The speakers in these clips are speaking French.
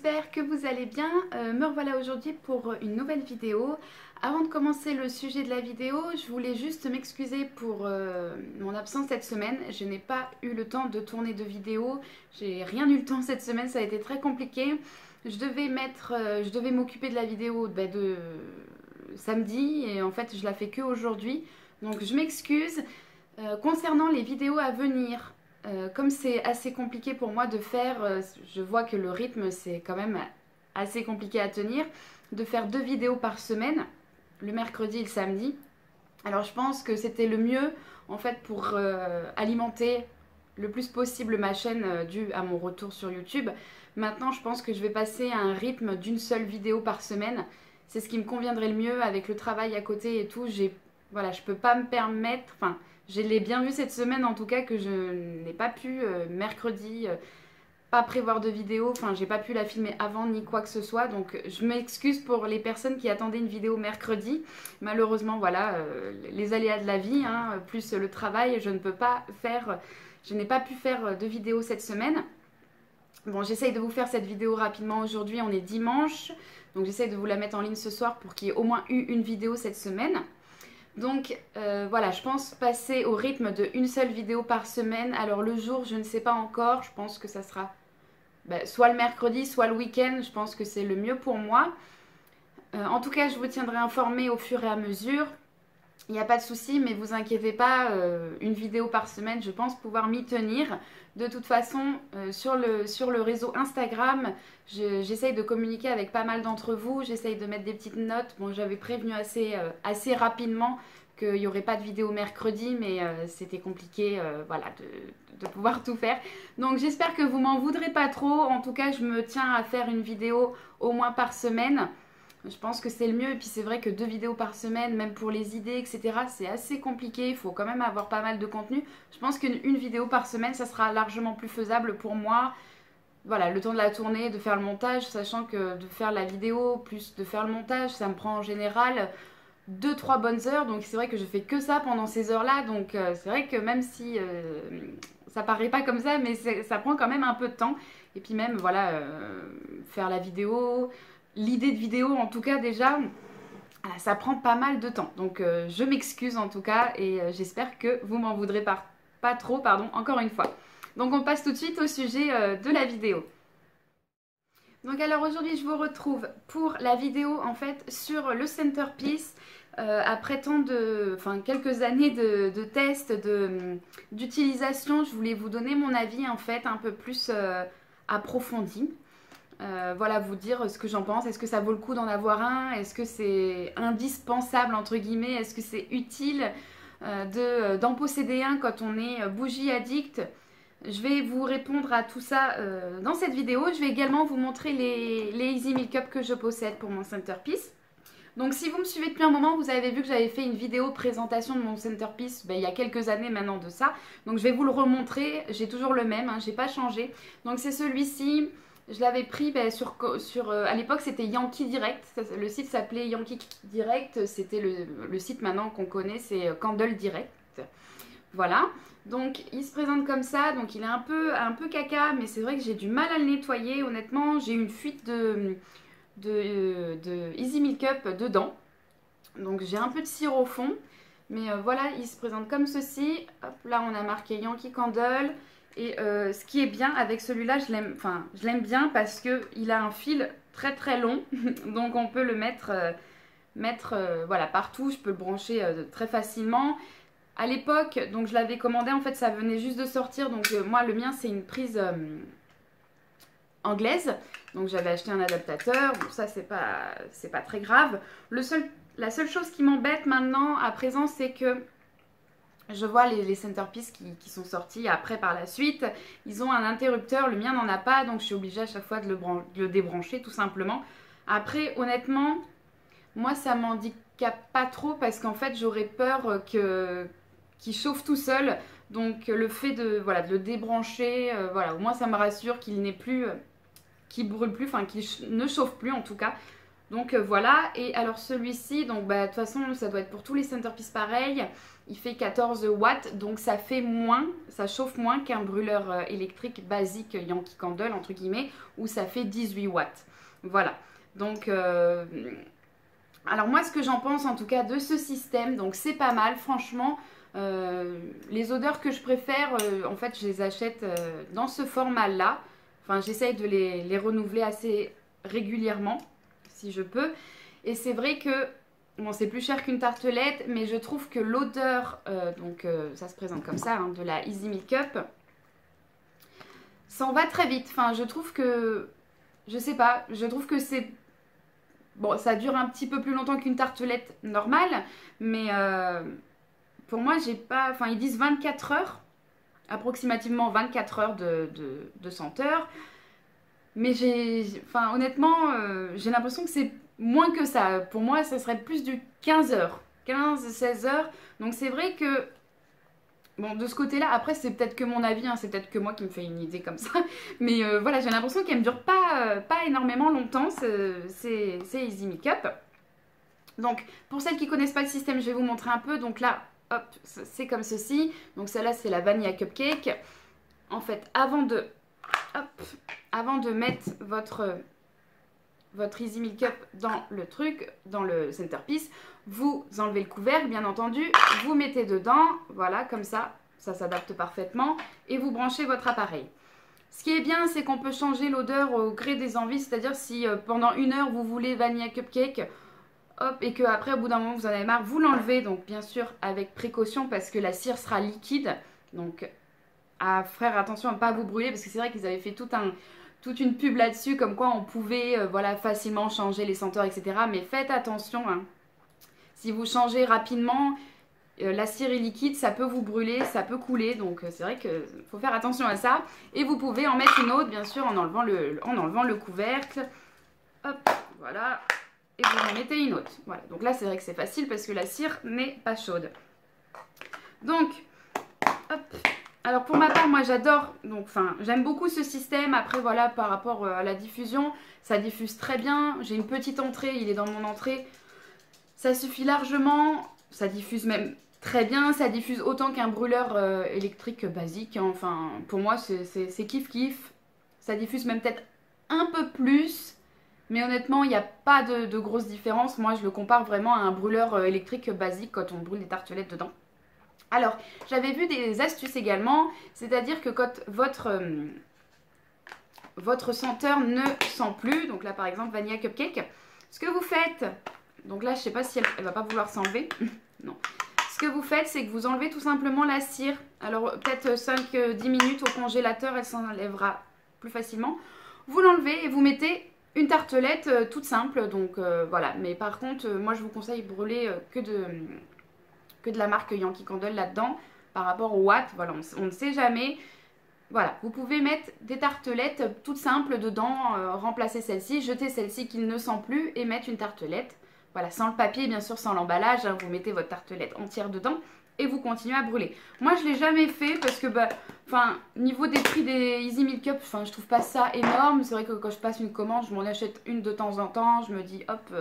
j'espère que vous allez bien. Me revoilà aujourd'hui pour une nouvelle vidéo. Avant de commencer le sujet de la vidéo, je voulais juste m'excuser pour mon absence cette semaine. Je n'ai pas eu le temps de tourner de vidéo. J'ai rien eu le temps cette semaine, ça a été très compliqué. Je devais m'occuper de la vidéo de samedi et en fait je la fais que aujourd'hui. Donc je m'excuse. Concernant les vidéos à venir, comme c'est assez compliqué pour moi de faire, je vois que le rythme c'est quand même assez compliqué à tenir, de faire 2 vidéos par semaine, le mercredi et le samedi. Alors je pense que c'était le mieux en fait pour alimenter le plus possible ma chaîne due à mon retour sur YouTube. Maintenant je pense que je vais passer à un rythme d'une seule vidéo par semaine. C'est ce qui me conviendrait le mieux avec le travail à côté et tout. Voilà, je peux pas me permettre, enfin je l'ai bien vu cette semaine en tout cas que je n'ai pas pu mercredi pas prévoir de vidéo, enfin j'ai pas pu la filmer avant ni quoi que ce soit, donc je m'excuse pour les personnes qui attendaient une vidéo mercredi. Malheureusement voilà, les aléas de la vie, hein, plus le travail, je n'ai pas pu faire de vidéo cette semaine. Bon, j'essaye de vous faire cette vidéo rapidement aujourd'hui, on est dimanche, donc j'essaye de vous la mettre en ligne ce soir pour qu'il y ait au moins eu une vidéo cette semaine. Donc voilà, je pense passer au rythme de une seule vidéo par semaine. Alors le jour, je ne sais pas encore, je pense que ça sera soit le mercredi, soit le week-end. Je pense que c'est le mieux pour moi. En tout cas, je vous tiendrai informé au fur et à mesure. Il n'y a pas de souci, mais vous inquiétez pas, une vidéo par semaine, je pense pouvoir m'y tenir. De toute façon, sur le réseau Instagram, j'essaye de communiquer avec pas mal d'entre vous, j'essaye de mettre des petites notes. Bon, j'avais prévenu assez rapidement qu'il n'y aurait pas de vidéo mercredi, mais c'était compliqué voilà, de pouvoir tout faire. Donc j'espère que vous m'en voudrez pas trop. En tout cas, je me tiens à faire une vidéo au moins par semaine. Je pense que c'est le mieux et puis c'est vrai que 2 vidéos par semaine, même pour les idées, etc. c'est assez compliqué, il faut quand même avoir pas mal de contenu. Je pense qu'une vidéo par semaine, ça sera largement plus faisable pour moi. Voilà, le temps de la tourner, de faire le montage, sachant que de faire la vidéo plus de faire le montage, ça me prend en général 2-3 bonnes heures. Donc c'est vrai que je fais que ça pendant ces heures-là. Donc c'est vrai que même si ça paraît pas comme ça, mais ça prend quand même un peu de temps. Et puis même, voilà, faire la vidéo... L'idée de vidéo, en tout cas, déjà, ça prend pas mal de temps. Donc, je m'excuse en tout cas et j'espère que vous m'en voudrez pas trop, pardon, encore une fois. Donc, on passe tout de suite au sujet de la vidéo. Donc, alors aujourd'hui, je vous retrouve pour la vidéo, en fait, sur le centerpiece. Après quelques années de tests, d'utilisation, je voulais vous donner mon avis, en fait, un peu plus approfondi. Voilà, vous dire ce que j'en pense. Est-ce que ça vaut le coup d'en avoir un? Est-ce que c'est indispensable, entre guillemets? Est-ce que c'est utile d'en posséder un quand on est bougie addict? Je vais vous répondre à tout ça dans cette vidéo. Je vais également vous montrer les Easy Makeup que je possède pour mon centerpiece. Donc si vous me suivez depuis un moment, vous avez vu que j'avais fait une vidéo présentation de mon centerpiece il y a quelques années maintenant de ça. Donc je vais vous le remontrer. J'ai toujours le même, hein, j'ai pas changé. Donc c'est celui-ci. Je l'avais pris à l'époque c'était Yankee Direct, le site s'appelait Yankee Direct, c'était le site maintenant qu'on connaît, c'est Candle Direct. Voilà, donc il se présente comme ça, donc il est un peu caca, mais c'est vrai que j'ai du mal à le nettoyer, honnêtement, j'ai une fuite de Easy Makeup dedans, donc j'ai un peu de cire au fond, mais voilà, il se présente comme ceci. Hop, là on a marqué Yankee Candle. Et ce qui est bien avec celui-là, je l'aime bien parce qu'il a un fil très très long. Donc on peut le mettre voilà, partout. Je peux le brancher très facilement. À l'époque, donc je l'avais commandé, en fait ça venait juste de sortir. Donc moi le mien c'est une prise anglaise. Donc j'avais acheté un adaptateur. Bon ça c'est pas très grave. La seule chose qui m'embête maintenant à présent c'est que... Je vois les centerpieces qui sont sortis après par la suite. Ils ont un interrupteur, le mien n'en a pas, donc je suis obligée à chaque fois de le débrancher tout simplement. Après, honnêtement, moi ça m'handicape pas trop parce qu'en fait j'aurais peur qu'il chauffe tout seul. Donc le fait de le débrancher, voilà, au moins ça me rassure qu'il n'est plus, qu'il brûle plus, enfin qu'il ne chauffe plus en tout cas. Donc voilà, et alors celui-ci, donc bah, de toute façon ça doit être pour tous les centerpieces pareil, il fait 14 watts, donc ça fait moins, ça chauffe moins qu'un brûleur électrique basique Yankee Candle entre guillemets, où ça fait 18 watts. Voilà, donc alors moi ce que j'en pense en tout cas de ce système, donc c'est pas mal franchement. Les odeurs que je préfère, en fait je les achète dans ce format là, enfin j'essaye de les renouveler assez régulièrement si je peux, et c'est vrai que bon, c'est plus cher qu'une tartelette, mais je trouve que l'odeur, ça se présente comme ça, hein, de la Easy Make-up, s'en va très vite. Enfin, je trouve que, je sais pas, je trouve que c'est, bon, ça dure un petit peu plus longtemps qu'une tartelette normale, mais pour moi, j'ai pas, enfin, ils disent 24 heures, approximativement 24 heures de senteur, mais enfin, honnêtement, j'ai l'impression que c'est moins que ça. Pour moi, ça serait plus du 15 heures. 15-16 heures. Donc c'est vrai que, bon, de ce côté-là, après, c'est peut-être que mon avis, hein, c'est peut-être que moi qui me fais une idée comme ça. Mais voilà, j'ai l'impression qu'elle ne me dure pas énormément longtemps, c'est Easy Make-up. Donc, pour celles qui ne connaissent pas le système, je vais vous montrer un peu. Donc là, hop, c'est comme ceci. Donc celle-là, c'est la Vanilla Cupcake. En fait, avant de mettre votre Easy Make-up dans le truc, dans le centerpiece, vous enlevez le couvercle, bien entendu, vous mettez dedans, voilà, comme ça s'adapte parfaitement, et vous branchez votre appareil. Ce qui est bien, c'est qu'on peut changer l'odeur au gré des envies, c'est-à-dire si pendant 1 heure, vous voulez Vanilla Cupcake, hop, et qu'après, au bout d'un moment, vous en avez marre, vous l'enlevez, donc bien sûr, avec précaution, parce que la cire sera liquide, donc à faire attention à ne pas vous brûler, parce que c'est vrai qu'ils avaient fait toute une pub là-dessus, comme quoi on pouvait voilà, facilement changer les senteurs, etc. Mais faites attention, hein. Si vous changez rapidement, la cire est liquide, ça peut vous brûler, ça peut couler, donc c'est vrai qu'il faut faire attention à ça. Et vous pouvez en mettre une autre, bien sûr, en enlevant le couvercle. Hop, voilà, et vous en mettez une autre. Voilà, donc là c'est vrai que c'est facile parce que la cire n'est pas chaude. Donc, hop. Alors pour ma part, moi j'adore, donc enfin j'aime beaucoup ce système. Après voilà, par rapport à la diffusion, ça diffuse très bien. J'ai une petite entrée, il est dans mon entrée. Ça suffit largement, ça diffuse même très bien. Ça diffuse autant qu'un brûleur électrique basique, hein. Enfin pour moi c'est kiff kiff. Ça diffuse même peut-être un peu plus. Mais honnêtement, il n'y a pas de grosse différence. Moi je le compare vraiment à un brûleur électrique basique quand on brûle des tartelettes dedans. Alors, j'avais vu des astuces également, c'est-à-dire que quand votre senteur ne sent plus, donc là par exemple Vanilla Cupcake, ce que vous faites, donc là je ne sais pas si elle va pas vouloir s'enlever, non. Ce que vous faites, c'est que vous enlevez tout simplement la cire. Alors peut-être 5-10 minutes au congélateur, elle s'enlèvera plus facilement. Vous l'enlevez et vous mettez une tartelette toute simple, donc voilà. Mais par contre, moi je vous conseille de brûler que de la marque Yankee Candle là-dedans, par rapport au watt, voilà, on ne sait jamais. Voilà, vous pouvez mettre des tartelettes toutes simples dedans, remplacer celle-ci, jeter celle-ci qui ne sent plus et mettre une tartelette. Voilà, sans le papier, bien sûr, sans l'emballage, hein, vous mettez votre tartelette entière dedans et vous continuez à brûler. Moi, je ne l'ai jamais fait parce que, niveau des prix des Easy Make-up, je trouve pas ça énorme. C'est vrai que quand je passe une commande, je m'en achète une de temps en temps, je me dis, hop...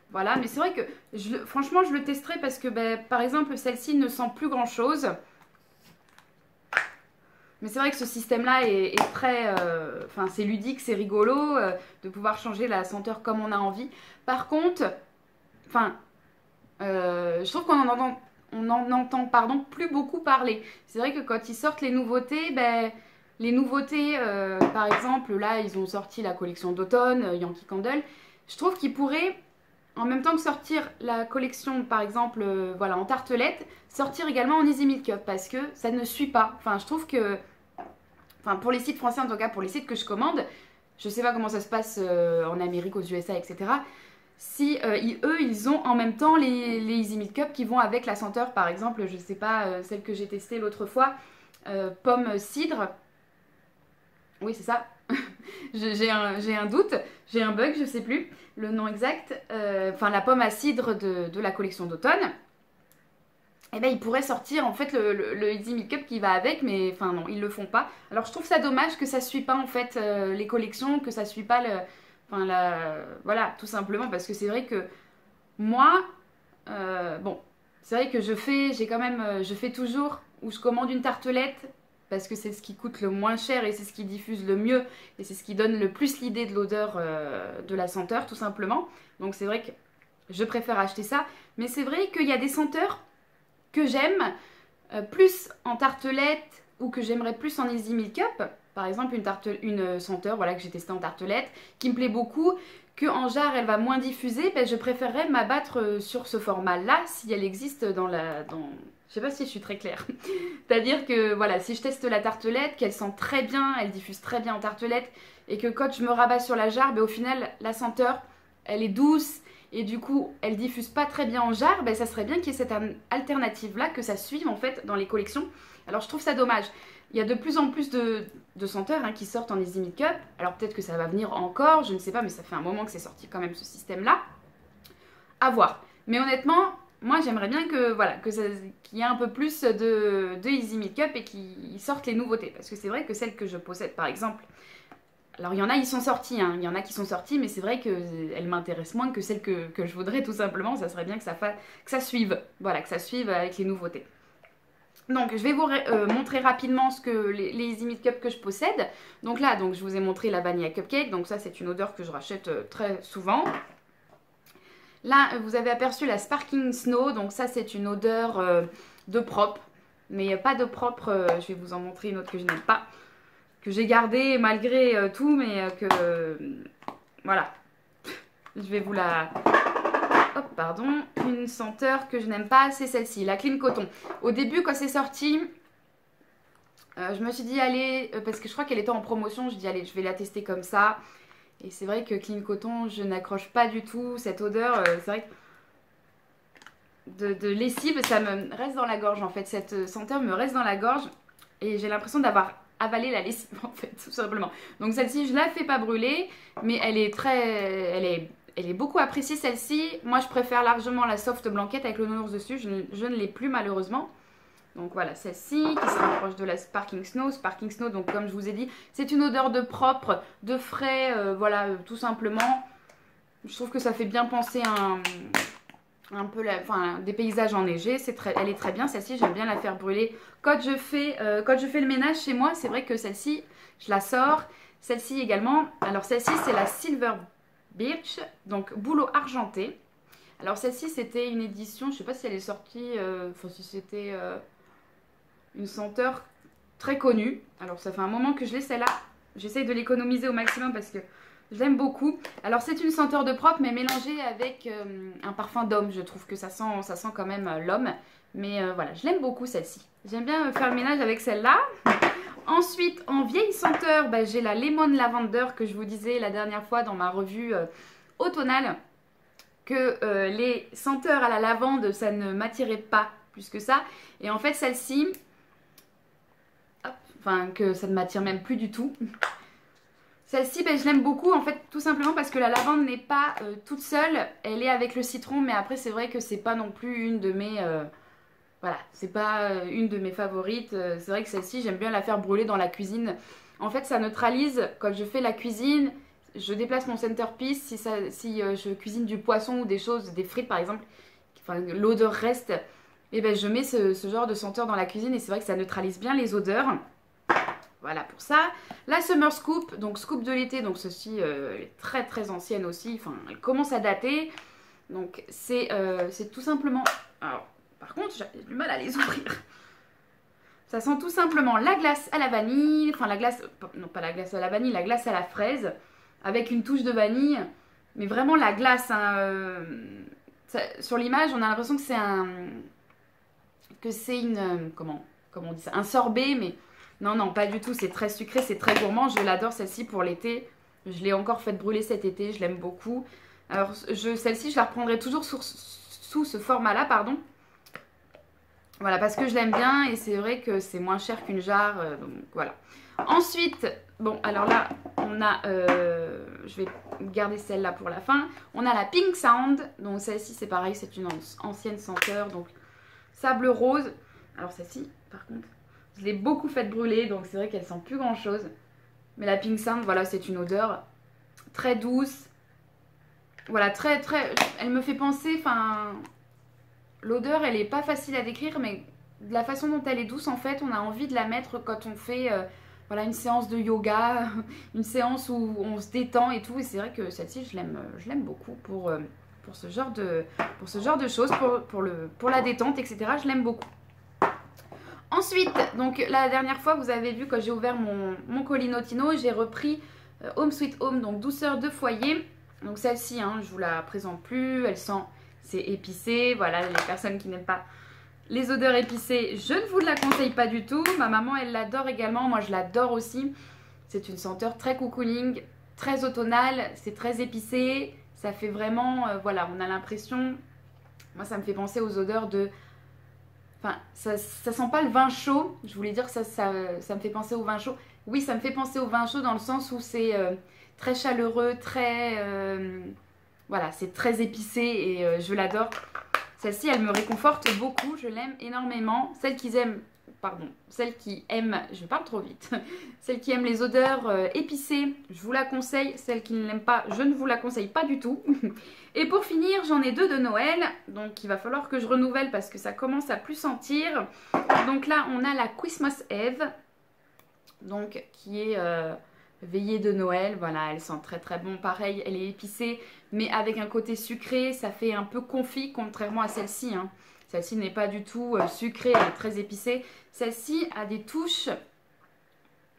voilà, mais c'est vrai que franchement je le testerai parce que par exemple celle-ci ne sent plus grand chose. Mais c'est vrai que ce système là est très, c'est ludique, c'est rigolo de pouvoir changer la senteur comme on a envie. Par contre, je trouve qu'on en entend plus beaucoup parler. C'est vrai que quand ils sortent les nouveautés, par exemple là ils ont sorti la collection d'automne, Yankee Candle. Je trouve qu'ils pourraient... En même temps que sortir la collection, par exemple, voilà, en tartelette, sortir également en Easy Make-up parce que ça ne suit pas. Enfin, je trouve que, pour les sites français, en tout cas, pour les sites que je commande, je sais pas comment ça se passe en Amérique, aux USA, etc. Si eux, ils ont en même temps les Easy Make-up qui vont avec la senteur, par exemple, je sais pas, celle que j'ai testée l'autre fois, pomme cidre. Oui, c'est ça. J'ai un doute, j'ai un bug, je sais plus le nom exact. La pomme à cidre de la collection d'automne. Et ils pourraient sortir en fait le Easy Make-up qui va avec, mais non, ils le font pas. Alors je trouve ça dommage que ça suit pas en fait les collections, que ça suit pas Enfin, voilà, tout simplement parce que c'est vrai que moi, bon, c'est vrai que je fais toujours, ou je commande une tartelette parce que c'est ce qui coûte le moins cher et c'est ce qui diffuse le mieux et c'est ce qui donne le plus l'idée de l'odeur, de la senteur, tout simplement. Donc c'est vrai que je préfère acheter ça. Mais c'est vrai qu'il y a des senteurs que j'aime plus en tartelette ou que j'aimerais plus en Easy Milk Cup. Par exemple, une senteur voilà, que j'ai testée en tartelette qui me plaît beaucoup, qu'en jarre elle va moins diffuser, ben, je préférerais m'abattre sur ce format-là si elle existe dans la... Je sais pas si je suis très claire. C'est-à-dire que voilà, si je teste la tartelette, qu'elle sent très bien, elle diffuse très bien en tartelette, et que quand je me rabats sur la jarre, ben, au final, la senteur, elle est douce, et du coup, elle diffuse pas très bien en jarre, ben, ça serait bien qu'il y ait cette alternative-là, que ça suive en fait dans les collections. Alors je trouve ça dommage. Il y a de plus en plus de senteurs qui sortent en Easy Milk Cup. Alors peut-être que ça va venir encore, je ne sais pas, mais ça fait un moment que c'est sorti quand même ce système-là. À voir. Mais honnêtement, moi j'aimerais bien que voilà, qu'il y ait un peu plus de Easy Milk Cup et qu'ils sortent les nouveautés. Parce que c'est vrai que celles que je possède par exemple, alors il y en a ils sont sortis, il y en a qui sont sortis, mais c'est vrai qu'elles m'intéressent moins que celles que je voudrais tout simplement. Ça serait bien que ça suive, voilà, que ça suive avec les nouveautés. Donc je vais vous montrer rapidement les Easy Milk Cup que je possède. Donc là, je vous ai montré la vanilla cupcake, donc ça c'est une odeur que je rachète très souvent. Là, vous avez aperçu la Sparkling Snow, donc ça c'est une odeur de propre, mais pas de propre, je vais vous en montrer une autre que je n'aime pas, que j'ai gardée malgré tout, mais voilà, je vais vous la... Hop, pardon, une senteur que je n'aime pas, c'est celle-ci, la Clean Coton. Au début, quand c'est sorti, je me suis dit, allez, parce que je crois qu'elle était en promotion, je dis, allez, je vais la tester comme ça. Et c'est vrai que Clean Coton, je n'accroche pas du tout cette odeur. C'est vrai que de lessive, ça me reste dans la gorge en fait. Cette senteur me reste dans la gorge et j'ai l'impression d'avoir avalé la lessive en fait, tout simplement. Donc celle-ci, je la fais pas brûler, mais elle est beaucoup appréciée celle-ci. Moi, je préfère largement la soft blanquette avec le nounours dessus. Je ne l'ai plus malheureusement. Donc voilà, celle-ci qui se rapproche de la Sparkling Snow. Sparkling Snow, donc comme je vous ai dit, c'est une odeur de propre, de frais, voilà, tout simplement. Je trouve que ça fait bien penser un peu des paysages enneigés. Elle est très bien, celle-ci, j'aime bien la faire brûler. Quand je fais le ménage chez moi, c'est vrai que celle-ci, je la sors. Celle-ci également, alors celle-ci c'est la Silver Birch, donc bouleau argenté. Alors celle-ci c'était une édition, je ne sais pas si elle est sortie, enfin si c'était... une senteur très connue. Alors ça fait un moment que je l'ai celle-là. J'essaye de l'économiser au maximum parce que je l'aime beaucoup. Alors c'est une senteur de propre mais mélangée avec un parfum d'homme. Je trouve que ça sent quand même l'homme. Mais voilà, je l'aime beaucoup celle-ci. J'aime bien faire le ménage avec celle-là. Ensuite, en vieille senteur, j'ai la Lemon Lavender que je vous disais la dernière fois dans ma revue automnale. Que les senteurs à la lavande, ça ne m'attirait pas plus que ça. Et en fait, celle-ci... Enfin, que ça ne m'attire même plus du tout. Celle-ci, je l'aime beaucoup, en fait, tout simplement parce que la lavande n'est pas toute seule. Elle est avec le citron, mais après, c'est vrai que c'est pas non plus une de mes... voilà, c'est pas une de mes favorites. C'est vrai que celle-ci, j'aime bien la faire brûler dans la cuisine. En fait, ça neutralise quand je fais la cuisine. Je déplace mon centerpiece. Si je cuisine du poisson ou des choses, des frites par exemple, enfin, l'odeur reste... Et je mets ce genre de senteur dans la cuisine et c'est vrai que ça neutralise bien les odeurs. Voilà pour ça. La Summer Scoop, donc scoop de l'été, donc ceci est très très ancienne aussi, enfin elle commence à dater. Donc c'est tout simplement... Alors par contre j'ai du mal à les ouvrir. Ça sent tout simplement la glace à la vanille, enfin la glace, non pas la glace à la vanille, la glace à la fraise, avec une touche de vanille. Mais vraiment la glace, sur l'image on a l'impression que c'est une... comment on dit ça, un sorbet, mais non, pas du tout, c'est très sucré, c'est très gourmand, je l'adore celle-ci pour l'été, je l'ai encore faite brûler cet été, je l'aime beaucoup. Alors celle-ci, je la reprendrai toujours sous ce format-là, pardon. Voilà, parce que je l'aime bien et c'est vrai que c'est moins cher qu'une jarre, donc voilà. Ensuite, bon, alors là, on a, je vais garder celle-là pour la fin, on a la Pink Sound, donc celle-ci c'est pareil, c'est une ancienne senteur, donc sable rose. Alors celle-ci, par contre, je l'ai beaucoup faite brûler, donc c'est vrai qu'elle sent plus grand chose. Mais la Pink Sound, voilà, c'est une odeur très douce. Voilà, elle me fait penser, enfin, l'odeur, elle est pas facile à décrire, mais de la façon dont elle est douce, en fait, on a envie de la mettre quand on fait, voilà, une séance de yoga, une séance où on se détend et tout. Et c'est vrai que celle-ci, je l'aime beaucoup pour ce genre de choses, pour la détente, etc. Je l'aime beaucoup. Ensuite, donc la dernière fois, vous avez vu quand j'ai ouvert mon colis Notino, j'ai repris Home Sweet Home, donc douceur de foyer. Donc celle-ci, hein, je vous la présente plus, elle sent, c'est épicé. Voilà, les personnes qui n'aiment pas les odeurs épicées, je ne vous la conseille pas du tout. Ma maman, elle l'adore également, moi je l'adore aussi. C'est une senteur très cocooning, très automnale, c'est très épicé. Ça fait vraiment, voilà, on a l'impression, moi ça me fait penser aux odeurs de... Enfin, ça sent pas le vin chaud. Je voulais dire que ça me fait penser au vin chaud. Oui, ça me fait penser au vin chaud dans le sens où c'est très chaleureux, très... voilà, c'est très épicé et je l'adore. Celle-ci, elle me réconforte beaucoup. Je l'aime énormément. Celles qui aiment... Pardon. Celles qui aiment... Je parle trop vite. Celles qui aiment les odeurs épicées, je vous la conseille. Celles qui ne l'aiment pas, je ne vous la conseille pas du tout. Et pour finir, j'en ai 2 de Noël. Donc, il va falloir que je renouvelle parce que ça commence à plus sentir. Donc là, on a la Christmas Eve. Donc, qui est veillée de Noël. Voilà, elle sent très très bon. Pareil, elle est épicée, mais avec un côté sucré. Ça fait un peu confit, contrairement à celle-ci, hein. Celle-ci n'est pas du tout sucrée, elle est très épicée. Celle-ci a des touches,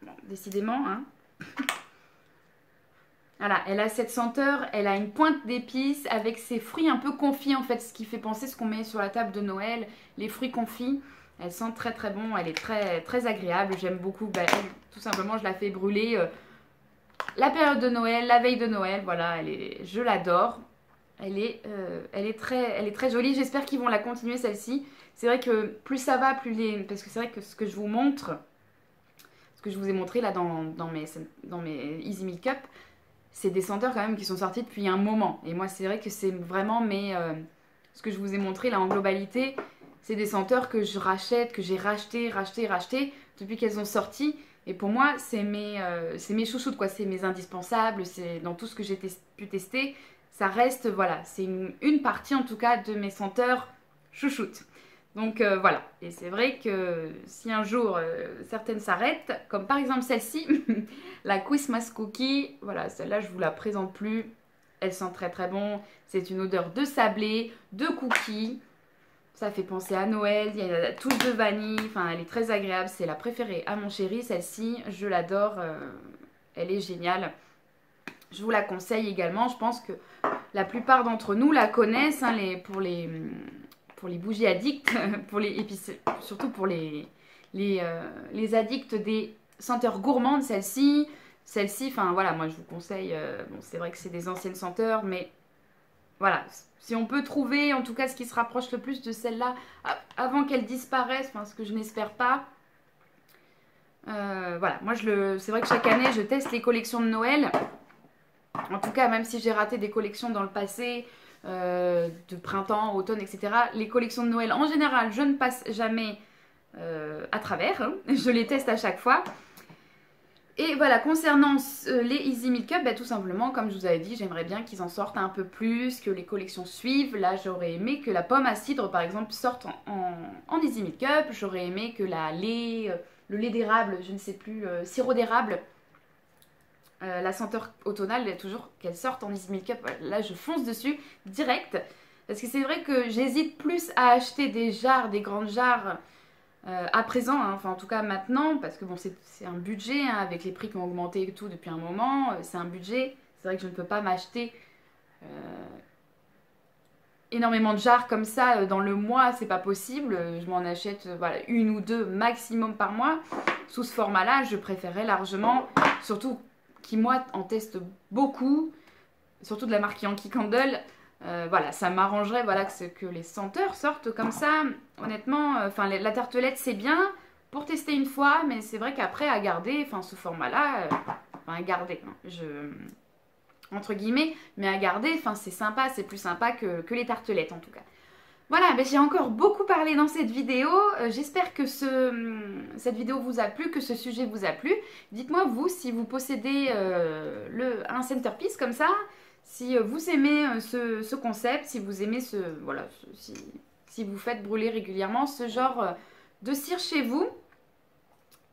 bon, décidément, hein. Voilà, elle a cette senteur, elle a une pointe d'épices avec ses fruits un peu confits en fait, ce qui fait penser ce qu'on met sur la table de Noël, les fruits confits. Elle sent très très bon, elle est très très agréable, j'aime beaucoup. Ben, elle, tout simplement, je la fais brûler la période de Noël, la veille de Noël, voilà, je l'adore. Elle est très jolie, j'espère qu'ils vont la continuer celle-ci. C'est vrai que plus ça va, plus les... Parce que c'est vrai que ce que je vous montre, ce que je vous ai montré là dans mes Easy Milk Cup, c'est des senteurs quand même qui sont sorties depuis un moment. Et moi, c'est vrai que c'est vraiment ce que je vous ai montré là en globalité, c'est des senteurs que je rachète, que j'ai racheté depuis qu'elles ont sorti. Et pour moi, c'est mes chouchoutes, quoi. C'est mes indispensables, c'est dans tout ce que j'ai pu tester. Ça reste, voilà, c'est une partie en tout cas de mes senteurs chouchoutes. Donc voilà, et c'est vrai que si un jour certaines s'arrêtent, comme par exemple celle-ci, la Christmas Cookie, voilà, celle-là je vous la présente plus, elle sent très très bon, c'est une odeur de sablé, de cookies, ça fait penser à Noël, il y a la touche de vanille, enfin elle est très agréable, c'est la préférée à mon chéri, celle-ci, je l'adore, elle est géniale. Je vous la conseille également, je pense que la plupart d'entre nous la connaissent, hein, pour les bougies addicts, surtout pour les addicts des senteurs gourmandes, celle-ci, enfin voilà, moi je vous conseille, bon c'est vrai que c'est des anciennes senteurs, mais voilà, si on peut trouver en tout cas ce qui se rapproche le plus de celle-là, avant qu'elle disparaisse, enfin ce que je n'espère pas, voilà, moi c'est vrai que chaque année je teste les collections de Noël. En tout cas, même si j'ai raté des collections dans le passé, de printemps, automne, etc. Les collections de Noël, en général, je ne passe jamais à travers. Hein. Je les teste à chaque fois. Et voilà, concernant les Easy Milk Cup, bah, tout simplement, comme je vous avais dit, j'aimerais bien qu'ils en sortent un peu plus, que les collections suivent. Là, j'aurais aimé que la pomme à cidre, par exemple, sorte en Easy Milk Cup. J'aurais aimé que le lait d'érable, je ne sais plus, sirop d'érable, la senteur automnale, toujours qu'elle sorte en Easy Milk Cup. Là, je fonce dessus direct. Parce que c'est vrai que j'hésite plus à acheter des jarres, des grandes jarres à présent. Hein. Enfin, en tout cas maintenant. Parce que bon, c'est un budget hein, avec les prix qui ont augmenté et tout depuis un moment. C'est un budget. C'est vrai que je ne peux pas m'acheter énormément de jarres comme ça dans le mois. C'est pas possible. Je m'en achète voilà, 1 ou 2 maximum par mois. Sous ce format-là, je préférerais largement, surtout qui moi en teste beaucoup, surtout de la marque Yankee Candle, voilà, ça m'arrangerait voilà, que les senteurs sortent comme ça, honnêtement, enfin la tartelette c'est bien pour tester une fois, mais c'est vrai qu'après à garder, enfin ce format-là, enfin à garder, hein, entre guillemets, mais à garder, enfin c'est sympa, c'est plus sympa que les tartelettes en tout cas. Voilà, ben j'ai encore beaucoup parlé dans cette vidéo. J'espère que cette vidéo vous a plu, que ce sujet vous a plu. Dites-moi vous si vous possédez un centerpiece comme ça, si vous aimez ce concept, si vous aimez voilà, si vous faites brûler régulièrement ce genre de cire chez vous.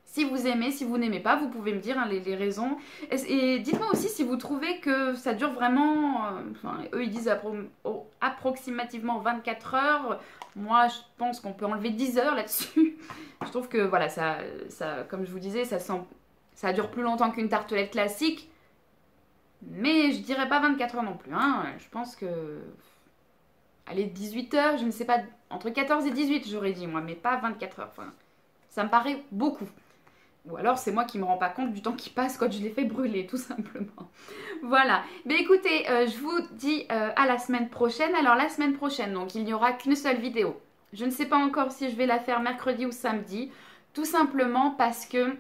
Si vous aimez, si vous n'aimez pas, vous pouvez me dire hein, les raisons. Et dites-moi aussi si vous trouvez que ça dure vraiment... enfin, eux, ils disent approximativement 24 heures. Moi, je pense qu'on peut enlever 10 heures là-dessus. Je trouve que, voilà, comme je vous disais, ça dure plus longtemps qu'une tartelette classique. Mais je dirais pas 24 heures non plus. Hein. Je pense que... Allez, 18 heures, je ne sais pas... Entre 14 et 18, j'aurais dit, moi, mais pas 24 heures. Enfin, ça me paraît beaucoup. Ou alors c'est moi qui me rends pas compte du temps qui passe quand je les fais brûler, tout simplement. Voilà. Mais écoutez, je vous dis à la semaine prochaine. Alors la semaine prochaine, donc il n'y aura qu'une seule vidéo. Je ne sais pas encore si je vais la faire mercredi ou samedi. Tout simplement parce que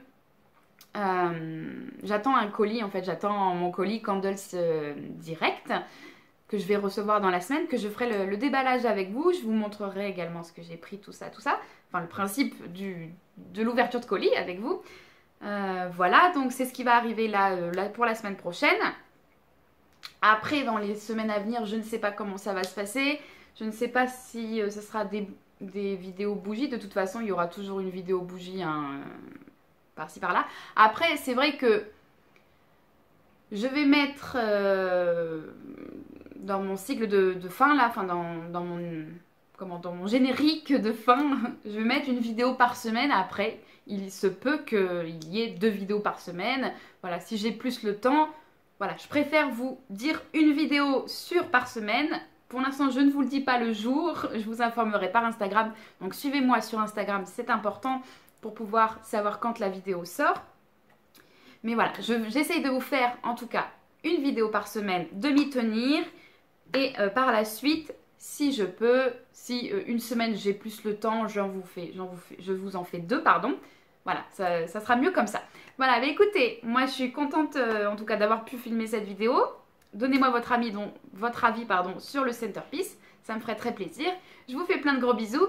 j'attends un colis. En fait, j'attends mon colis Candles Direct que je vais recevoir dans la semaine, que je ferai le déballage avec vous. Je vous montrerai également ce que j'ai pris, tout ça. Enfin, le principe de l'ouverture de colis avec vous. Voilà, donc c'est ce qui va arriver là pour la semaine prochaine. Après, dans les semaines à venir, je ne sais pas comment ça va se passer. Je ne sais pas si ce sera des vidéos bougies. De toute façon, il y aura toujours une vidéo bougie hein, par-ci par-là. Après, c'est vrai que je vais mettre dans mon cycle de fin, là, enfin dans mon générique de fin, je vais mettre une vidéo par semaine. Après, il se peut qu'il y ait 2 vidéos par semaine. Voilà, si j'ai plus le temps, voilà, je préfère vous dire une vidéo par semaine. Pour l'instant, je ne vous le dis pas le jour, je vous informerai par Instagram. Donc suivez-moi sur Instagram, c'est important pour pouvoir savoir quand la vidéo sort. Mais voilà, j'essaye de vous faire en tout cas une vidéo par semaine, de m'y tenir. Et par la suite, si je peux, si une semaine j'ai plus le temps, je vous en fais 2, pardon. Voilà, ça sera mieux comme ça. Voilà, mais écoutez, moi je suis contente en tout cas d'avoir pu filmer cette vidéo. Donnez-moi votre avis sur le centerpiece, ça me ferait très plaisir. Je vous fais plein de gros bisous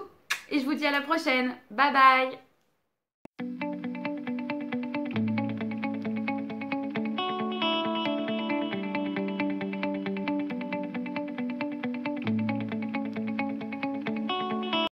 et je vous dis à la prochaine. Bye bye!